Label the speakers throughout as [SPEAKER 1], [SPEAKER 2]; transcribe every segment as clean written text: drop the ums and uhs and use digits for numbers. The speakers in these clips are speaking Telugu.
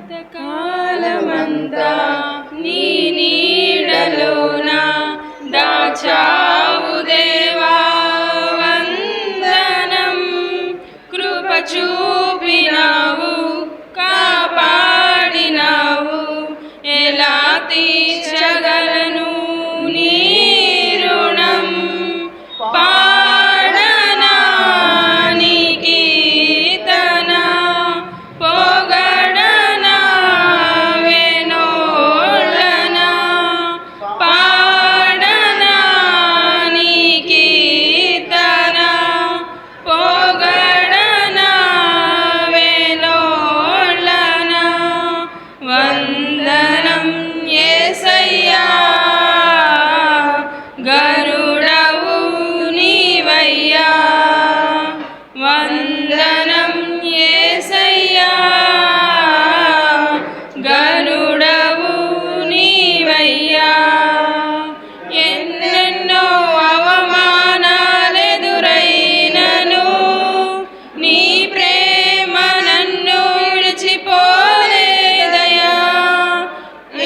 [SPEAKER 1] గతకాలమంతా నీ నీడలోన దాచావు దేవా వందనం. కృప చూపినావు, కాపాడినావు, ఎలా తీర్చగలను నీ రుణం. పాడనా నీ కీర్తన, పొగడనా వేణోళ్ళనా. పాడనా నీ కీర్తన, పొగడనా వేణోళ్ళనా. వందనం యేసయ్యా, గరుడవు నీవయ్యా. వందనం యేసయ్యా, గరుడవు నీవయ్యా. ఎన్నెన్నో అవమానాలెదురైనను నీ ప్రేమ నన్ను విడిచిపోలేదయా.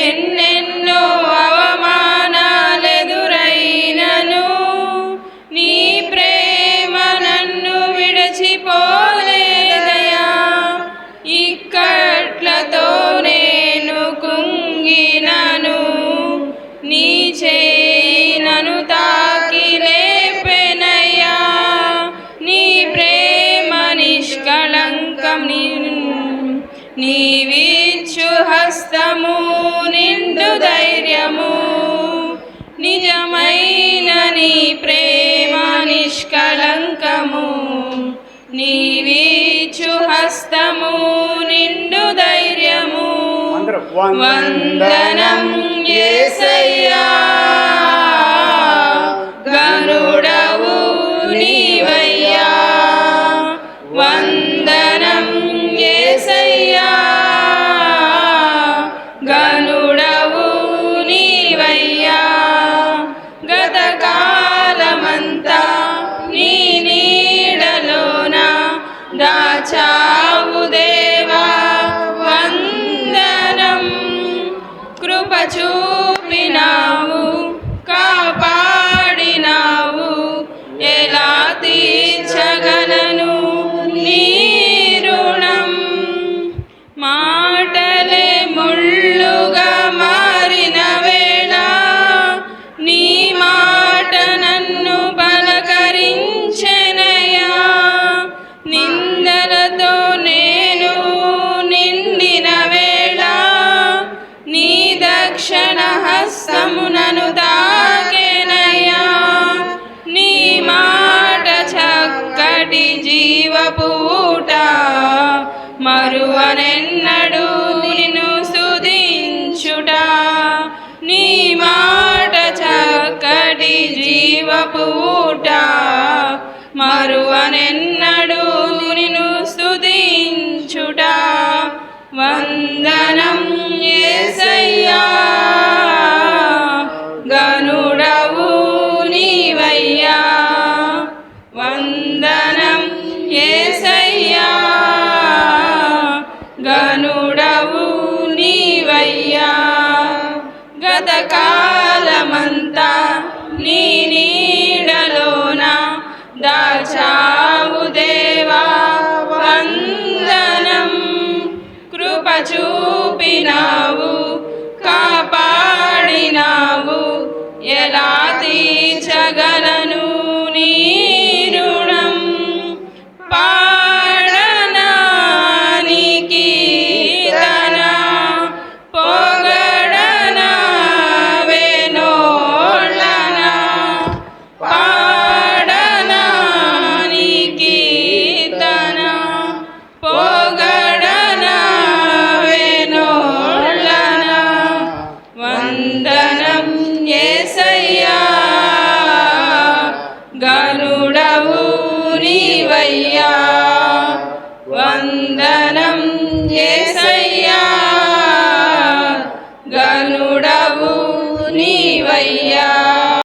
[SPEAKER 1] ఎన్నెన్నో అవమానాలెదురైనను నీ ప్రేమ నన్ను విడిచిపోలేదయా. ఇక్కట్లతో నేను కుంగినను, నీ చేయి నన్ను తాకి లేపెనయ్యా. నీ ప్రేమ నిష్కళంకం, నీవిచ్చు హస్తము నిండు ధైర్యము. నిజమైన నీ ప్రేమ నిష్కళంకము, నీవిచ్చు హస్తము నిండు ధైర్యము. వందనం యేసయ్యా, గరుడవు నీవయ్యా. వందనం యేసయ్యా, గరుడవు నీవయ్యా. గతకాలమంతా నీ నీడలోన దాచావు దేవా వందనం. కృప చూపినావు, కాపాడినావు, ఎలా తీర్చగలను నీ రుణం. మాటలే ముళ్ళుగా మారిన వేళ నీ మాట నన్ను పలకరించెనయ్యా. నిందలతో నేను నిండిన వేళ నీ దక్షిణ హస్తము నన్ను తాకెనయ్యా. నీ మాట చక్కటి జీవపూట, మరువనెన్నడు నిన్ను స్తుతించుట. నీ మాట చక్కటి జీవపూట, మరువనెన్నడు నిన్ను స్తుతించుట. వందనం యేసయ్యా, గరుడవు నీవయ్యా. వందనం యేసయ్యా, గరుడవు నీవయ్యా. గతకాలమంతా నీ నీడలోన దాచావు దేవా వందనం. కృప చూపినావు, కాపాడినావు, ఎలా తీర్చగలను నీ రుణం. పాడనా నీ కీర్తన, పొగడనా వేణోళ్ళనా. పాడనా నీ కీర్తన, పొగడనా వేణోళ్ళనా. వందనం యేసయ్యా, గరుడవు నీవయ్యా. వందనం యేసయ్యా, గరుడవు నీవయ్యా.